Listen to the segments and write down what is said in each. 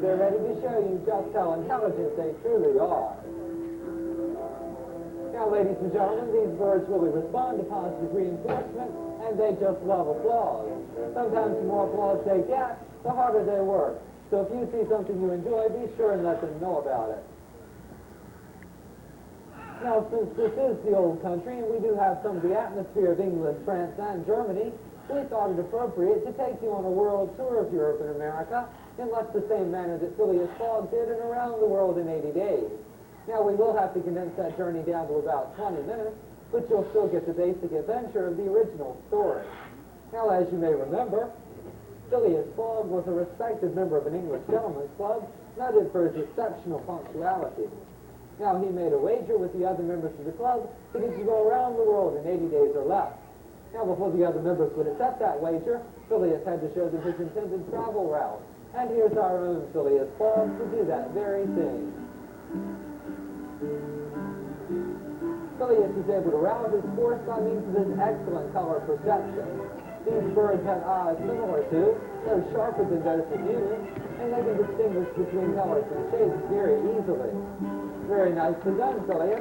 they're ready to show you just how intelligent they truly are. Now, ladies and gentlemen, these birds really respond to positive reinforcement, and they just love applause. Sometimes the more applause they get, the harder they work. So if you see something you enjoy, be sure and let them know about it. Now, since this is the old country, and we do have some of the atmosphere of England, France, and Germany, we thought it appropriate to take you on a world tour of Europe and America in much the same manner that Phileas Fogg did and around the world in 80 days. Now, we will have to condense that journey down to about 20 minutes, but you'll still get the basic adventure of the original story. Now, as you may remember, Phileas Fogg was a respected member of an English gentleman's club, noted for his exceptional punctuality. Now, he made a wager with the other members of the club that he could go around the world in 80 days or less. Now, before the other members would accept that wager, Phileas had to show them his intended travel route. And here's our own Phileas Fogg to do that very thing. Phileas is able to route his course by means of his excellent color perception. These birds have eyes similar to, though sharper than those of humans, and they can distinguish between colors and shapes very easily. Very nicely done, Phileas.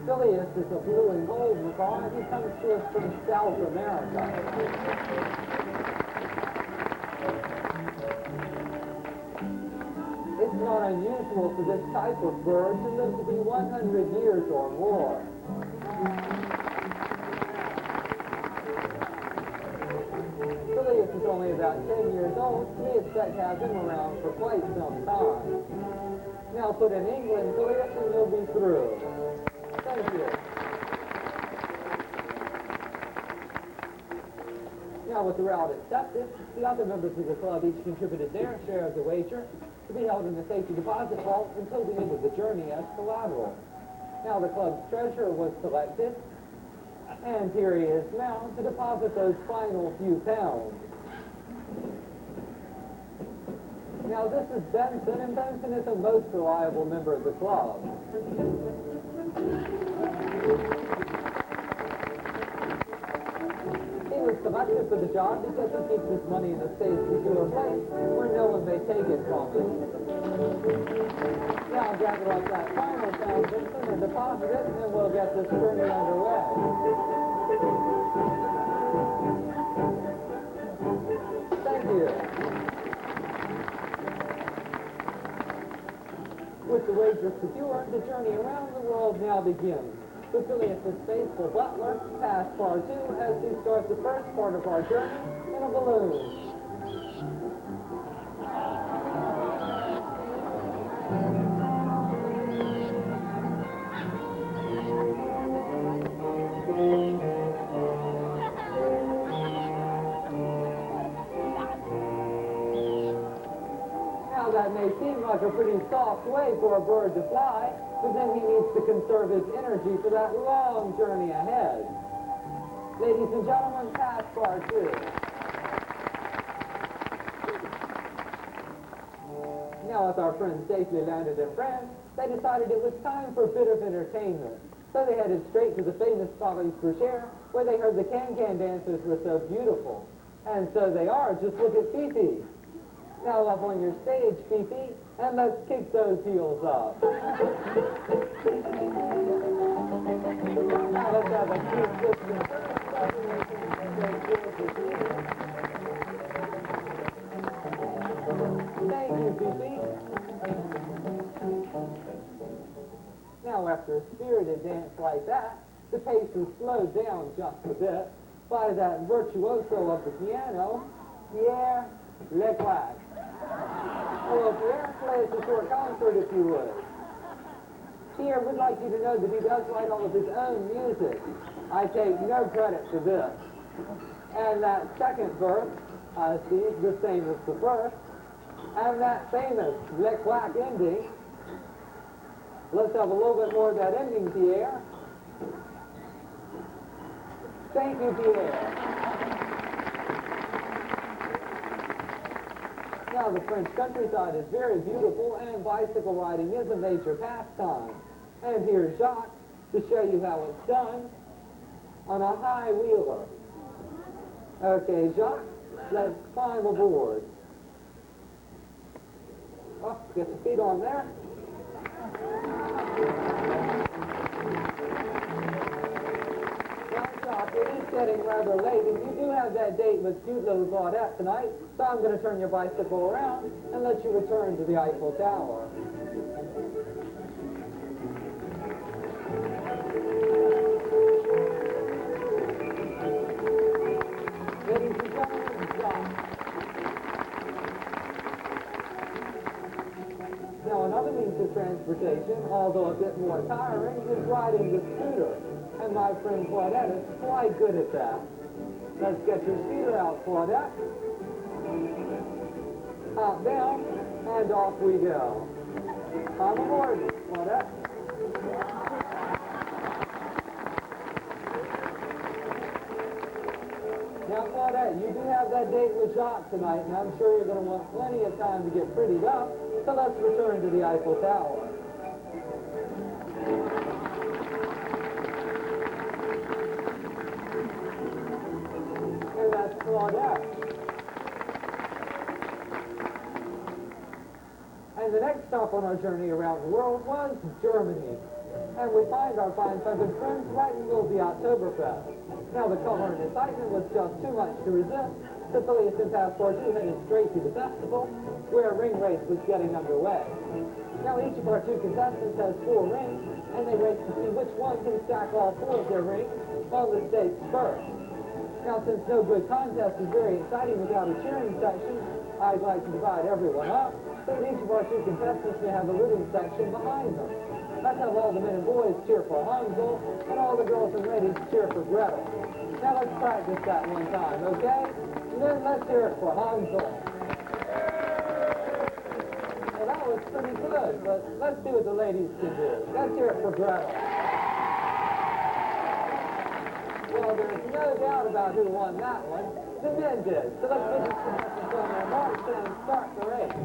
Phileas is a blue and gold macaw, and he comes to us from South America. It's not unusual for this type of bird to live to be 100 years or more. Phileas is only about 10 years old, so we expect to have him around for quite some time. Now put in England, Phileas, and you'll be through. Thank you. Now, with the route accepted, the other members of the club each contributed their share of the wager to be held in the safety deposit vault until the end of the journey as collateral. Now, the club's treasurer was selected, and here he is now to deposit those final few pounds. Now, this is Benson, and Benson is the most reliable member of the club. He was selected for the job because he keeps his money in a safe, secure place where no one may take it from him. Now gather up that final pound, Benson, and deposit it, and we'll get this journey underway. Thank you. With the wager secure, the journey around the world now begins. With Phileas' faithful butler, Passepartout, as we start the first part of our journey in a balloon. Now that may seem like a pretty soft way for a bird to fly, but then he needs to conserve his energy for that long journey ahead. Ladies and gentlemen, Passepartout. Now, with our friends safely landed in France, they decided it was time for a bit of entertainment. So they headed straight to the famous Folies Bergère, where they heard the can-can dancers were so beautiful. And so they are. Just look at Fifi. Now up on your stage, Fifi, and let's kick those heels up. Now let's have a cute distance. Thank you, Fifi. Now after a spirited dance like that, the pace is slowed down just a bit by that virtuoso of the piano, Pierre Leclerc. Hello, Pierre. Play us a short concert if you would. Pierre would like you to know that he does write all of his own music. I take no credit for this. And that second verse, I see, is the same as the first. And that famous Leclerc ending. Let's have a little bit more of that ending, Pierre. Thank you, Pierre. Now, the French countryside is very beautiful, and bicycle riding is a major pastime. And here's Jacques to show you how it's done on a high wheeler. Okay, Jacques, let's climb aboard. Oh, get your feet on there. Now, Jacques, it is getting rather late, and you do have that date with cute little Claudette tonight, so I'm going to turn your bicycle around and let you return to the Eiffel Tower. Ladies and gentlemen, Jacques. Now, another means of transportation, although a bit more tiring, is riding the scooter. And my friend Claudette is quite good at that. Let's get your scooter out, Claudette. Hop down, and off we go. Come aboard, Claudette. Now, Claudette, you do have that date with Jacques tonight, and I'm sure you're going to want plenty of time to get prettied up, so let's return to the Eiffel Tower. And that's Claudette. And the next stop on our journey around the world was Germany. And we find our fine feathered friends right in the middle of the Oktoberfest. Now, the color and excitement was just too much to resist. The Phileas and Passepartout headed straight to the festival, where a ring race was getting underway. Now, each of our two contestants has 4 rings, and they race to see which one can stack all 4 of their rings on the stakes first. Now, since no good contest is very exciting without a cheering section, I'd like to divide everyone up, so that each of our 2 contestants may have a rooting section behind them. Let's have all the men and boys cheer for Hansel, and all the girls and ladies cheer for Gretel. Now let's practice that one time, okay? And then let's hear it for Hansel. Well, that was pretty good, but let's see what the ladies can do. Let's hear it for Gretel. Well, there's no doubt about who won that one. The men did. So let's get these contestants on their marks and start the race.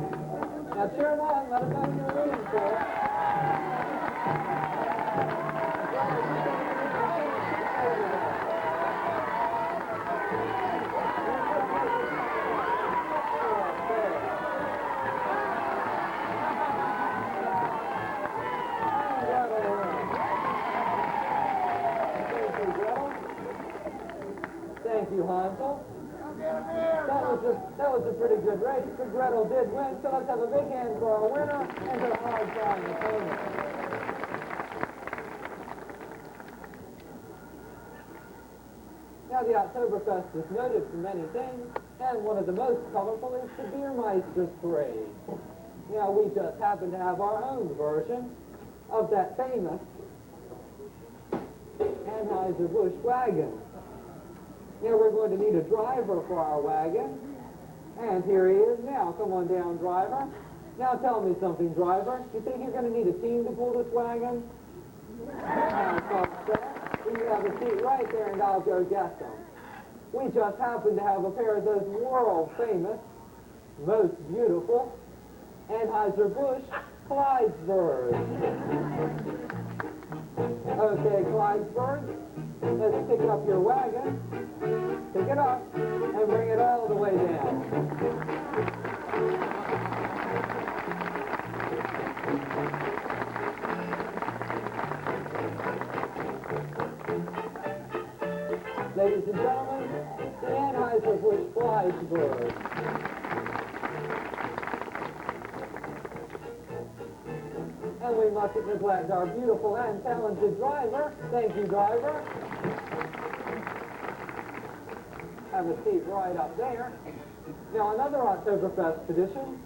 Now cheer them on, let them know who you're rooting for. Thank you, Hansel. That was a pretty good race. But Gretel did win, so let's have a big hand for our winner and her hard-drawing opponent. Now, the Oktoberfest is noted for many things, and one of the most colorful is the Beermeister's Parade. Now, we just happen to have our own version of that famous Anheuser-Busch wagon. Now, we're going to need a driver for our wagon, and here he is now. Come on down, driver. Now, tell me something, driver. You think you're going to need a team to pull this wagon? You have a seat right there, and I'll go get them. We just happen to have a pair of those world-famous, most beautiful Anheuser-Busch Clydesburgs. Okay, Clydesburg, let's pick up your wagon. Pick it up and bring it all the way down. Ladies and gentlemen, the Anheuser-Busch Clydesburg. And we mustn't neglect our beautiful and talented driver. Thank you, driver. Have a seat right up there. Now, another Oktoberfest tradition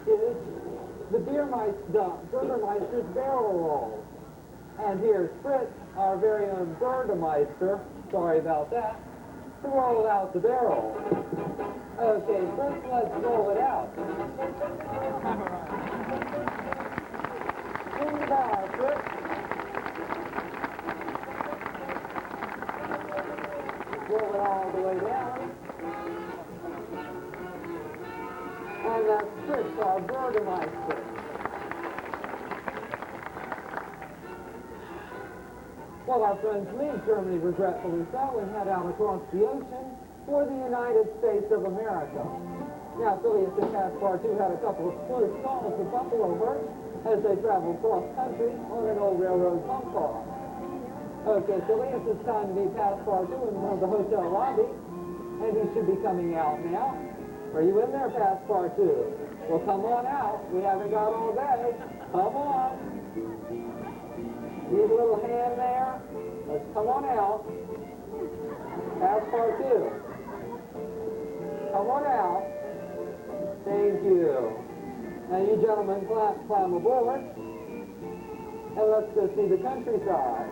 is the Burgermeister's barrel roll. And here's Fritz, our very own Burgermeister, sorry about that, to roll out the barrel. Okay, Fritz, let's roll it out. In the bar, Fritz. Roll it all the way down. And that's Fritz, our Burgermeister. Well, our friends leave Germany regretfully so and head out across the ocean for the United States of America. Now, Phileas and Passepartout had a couple of close calls with buffalo herds as they traveled cross-country on an old railroad pump car. Okay, Phileas, it's time to meet Passepartout in one of the hotel lobbies, and he should be coming out now. Are you in there, Passepartout? Well, come on out. We haven't got all day. Come on. Need a little hand there? Let's come on out. Passepartout. Come on out. Thank you. Now you gentlemen climb aboard, and let's go see the countryside.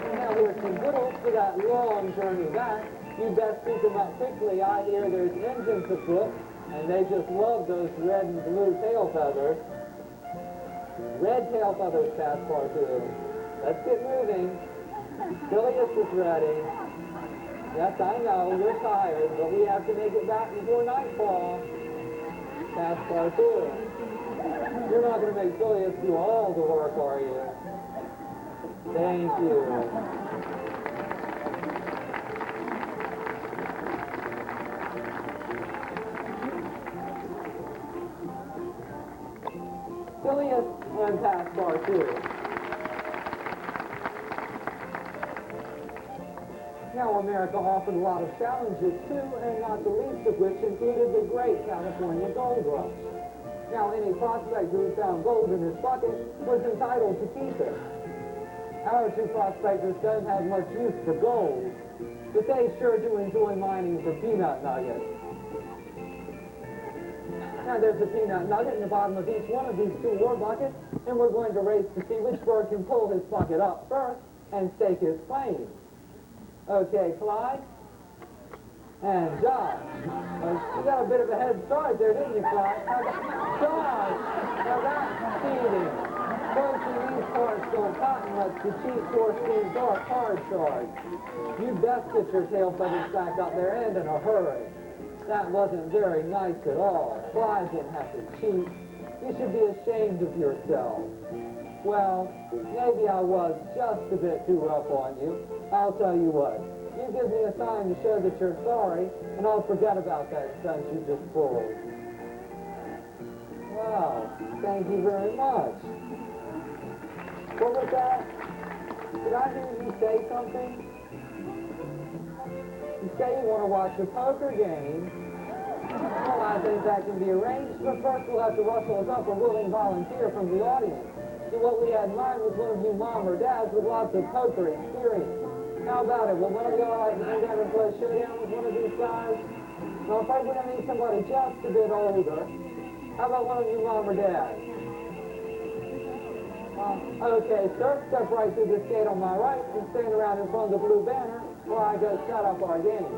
And now here's some victuals for that long journey back. You best scoop them up quickly. I hear there's engines afoot, and they just love those red and blue tail feathers. Red tail feathers, Passepartout. Let's get moving. Phileas is ready. Yes, I know, you're tired, but we have to make it back before nightfall. Passepartout. You're not going to make Phileas do all the work, are you? Thank you. Phileas and Passepartout. Now, America offered a lot of challenges too, and not the least of which included the great California gold rush. Now, any prospector who found gold in his bucket was entitled to keep it. Our two prospectors don't have much use for gold, but they sure do enjoy mining for peanut nuggets. Now, there's a peanut nugget in the bottom of each one of these two ore buckets, and we're going to race to see which bird can pull his bucket up first and stake his claim. Okay, Clyde. And Josh. You got a bit of a head start there, didn't you, Clyde? Josh! Now that's cheating. Poaching these parts don't cotton lets the cheap horse being dark hard charge. You best get your tail feathers back up their end in a hurry. That wasn't very nice at all. Clyde didn't have to cheat. You should be ashamed of yourself. Well, maybe I was just a bit too rough on you. I'll tell you what. You give me a sign to show that you're sorry, and I'll forget about that stunt you just pulled. Wow, thank you very much. What was that? Did I hear you say something? You say you want to watch a poker game. Well, I think that can be arranged, but first we'll have to rustle us up a willing volunteer from the audience. So what we had in mind was one of you mom or dads with lots of poker experience. How about it? Will one of you all like to come down and play showdown with one of these guys? Well, I'm afraid we're going to need somebody just a bit older. How about one of you mom or dad? Okay, sir. Step right through this gate on my right and stand around in front of the blue banner while I go set up our game.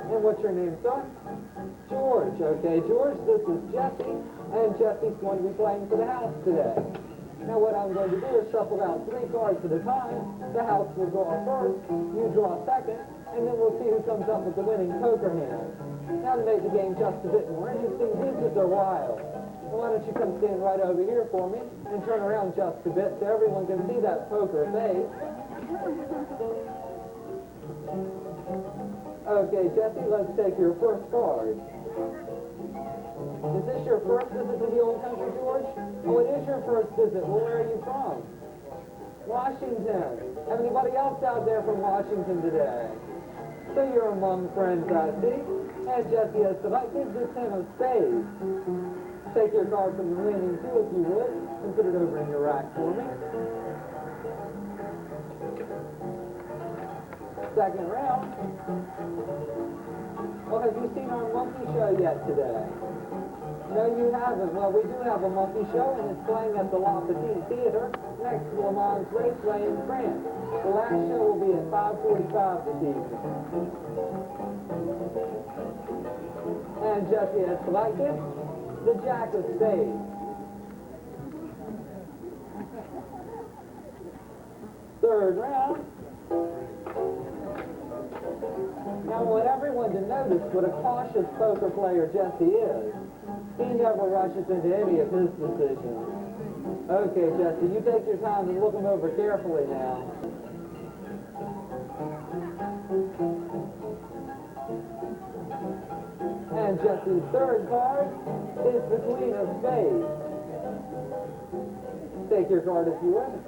And what's your name, son? George. Okay, George, this is Jesse, and Jesse's going to be playing for the house today. Now what I'm going to do is shuffle out 3 cards at a time. The house will draw first, you draw second, and then we'll see who comes up with the winning poker hand. Now to make the game just a bit more interesting, these are wild. Well, why don't you come stand right over here for me and turn around just a bit so everyone can see that poker face. Okay, Jesse, let's take your first card. Is this your first visit to the old country, George? Oh, it is your first visit. Well, where are you from? Washington. Have anybody else out there from Washington today? So you're among friends, I see. And Jesse has selected the 10 of spades. Take your card from the remaining 2 if you would, and put it over in your rack for me. Second round. Well, have you seen our monkey show yet today? No, you haven't. Well, we do have a monkey show, and it's playing at the La Petite Theater next to Le Mans Raceway in France. The last show will be at 5:45 this evening. And Jesse has selected the Jack of Spades. Third round. Now, what everyone London noticed what a cautious poker player Jesse is. He never rushes into any of his decisions. Okay, Jesse, you take your time and look them over carefully now. And Jesse's third card is the Queen of Spades. Take your card if you would.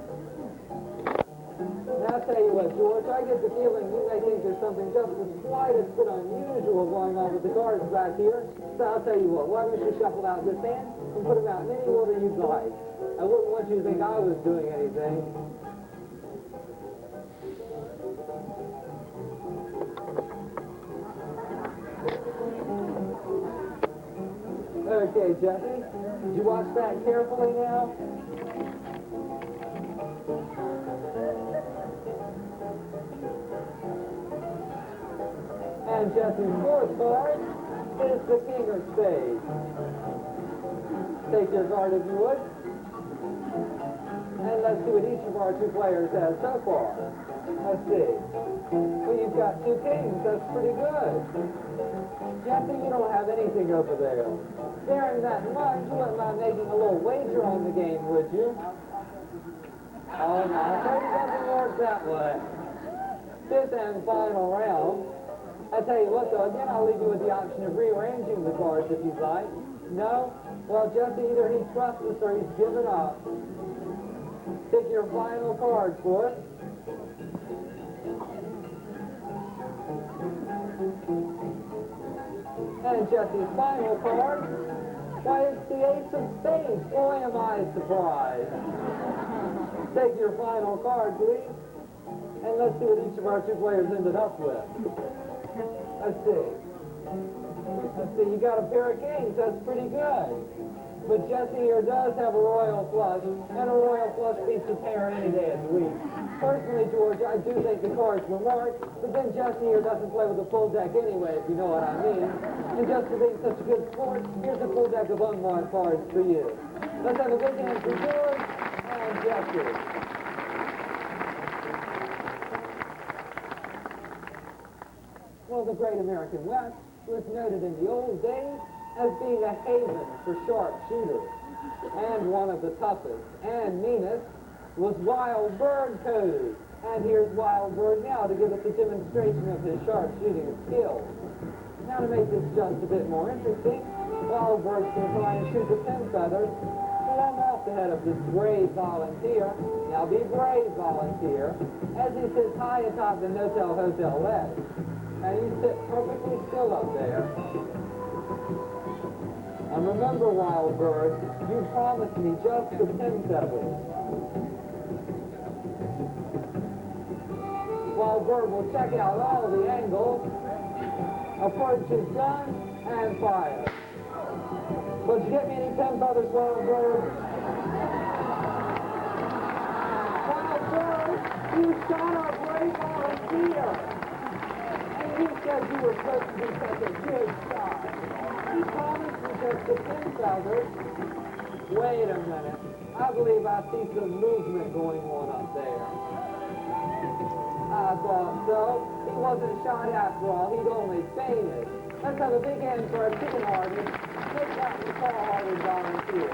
Now I'll tell you what, George, I get the feeling you may think there's something just the slightest bit unusual going on with the cards back here. So I'll tell you what, why don't you shuffle out this hand and put them out in any order you'd like. I wouldn't want you to think I was doing anything. Okay, Jesse, did you watch that carefully now? And Jesse's fourth card is the King of Spades. Take your card if you would. And let's see what each of our two players has so far. Let's see. Well, you've got two kings. That's pretty good. Jesse, you don't have anything over there. Bearing that in mind, you wouldn't mind making a little wager on the game, would you? Oh, no. I'm afraid it doesn't work that way. Fifth and final round. I tell you what, though, again, I'll leave you with the option of rearranging the cards if you'd like. No? Well, Jesse, either he trusts us or he's given up. Pick your final card for it. And Jesse's final card, why, it's the Ace of Spades. Boy, am I surprised. Take your final card, please. And let's see what each of our two players ended up with. Let's see. You got a pair of kings. That's pretty good. But Jesse here does have a royal flush, and a royal flush beats a pair any day of the week. Personally, George, I do think the cards were marked, but then Jesse here doesn't play with a full deck anyway, if you know what I mean. And just for being such a good sport, here's a full deck of unmarked cards for you. Let's have a big hand for George and Jesse. Well, the great American West was noted in the old days as being a haven for sharp shooters. And one of the toughest and meanest was Wild Bird Cody. And here's Wild Bird now to give us a demonstration of his sharp shooting skills. Now to make this just a bit more interesting, Wild Bird's going to try and shoot the 10 feathers along off the head of this brave volunteer. Now be brave, volunteer, as he sits high atop the No-Tell Hotel ledge. And you sit perfectly still up there. And remember, Wild Bird, you promised me just the 10 feathers. Wild Bird will check out all the angles, approach his gun, and fire. But you get me any 10 feathers, Wild Bird? Wild Bird, you shot our brave volunteer. You said you were supposed to be such a good shot. You promised me just the 10 feathers. Wait a minute. I believe I see some movement going on up there. I thought so. He wasn't shot after all. He'd only fainted. Let's have a big hand for a chicken-hearted, big-mountain, tall-hearted volunteer.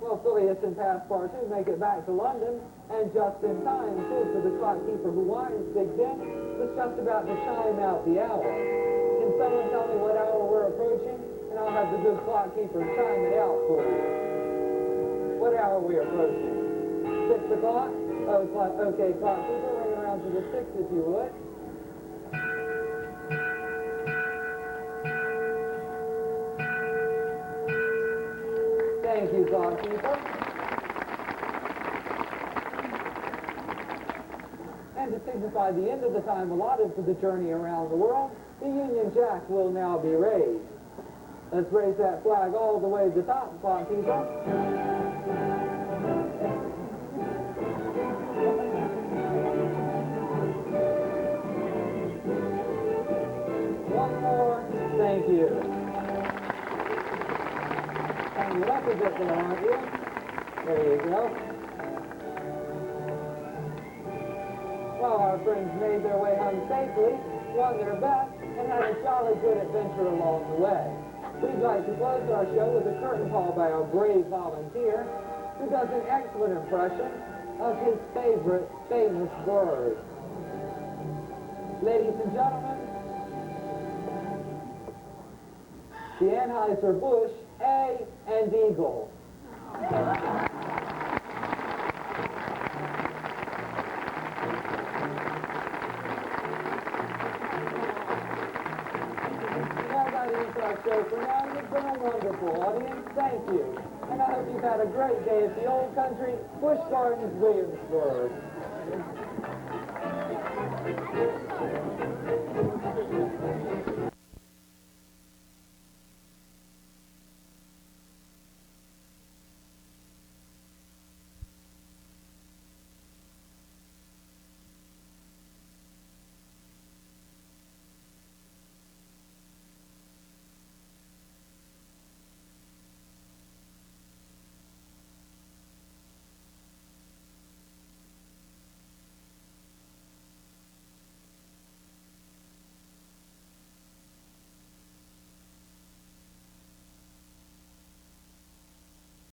Well, Phileas and Passepartout make it back to London, and just in time, too, for the clockkeeper who winds Big Ben was just about to chime out the hour. Can someone tell me what hour we're approaching? And I'll have the good clockkeeper chime it out for you. What hour are we approaching? 6 o'clock? Oh, okay, clockkeeper, ring around to the 6 if you would. Thank you, clockkeeper. And to signify the end of the time allotted for the journey around the world, the Union Jack will now be raised. Let's raise that flag all the way to the top, clockkeeper. One more. Thank you. Hang it up a bit there, aren't you? There you go. Well, our friends made their way home safely, won their bet, and had a jolly good adventure along the way. We'd like to close our show with a curtain call by our brave volunteer, who does an excellent impression of his favorite famous bird. Ladies and gentlemen, the Anheuser-Busch A and Eagle. Show for now. You've been a wonderful audience. Thank you. And I hope you've had a great day at the Old Country Busch Gardens Williamsburg.